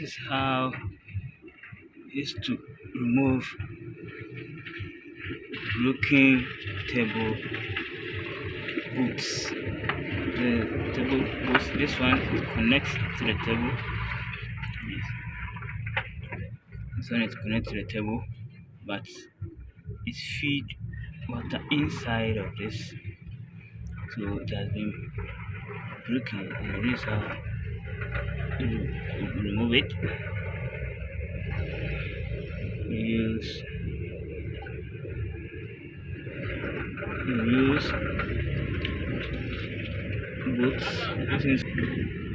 is how is to remove broken table hooks. The table hooks, this one connects to the table. This one is connected to the table, but it feeds water inside of this, so it has been broken. And this is how you remove it. You use boots.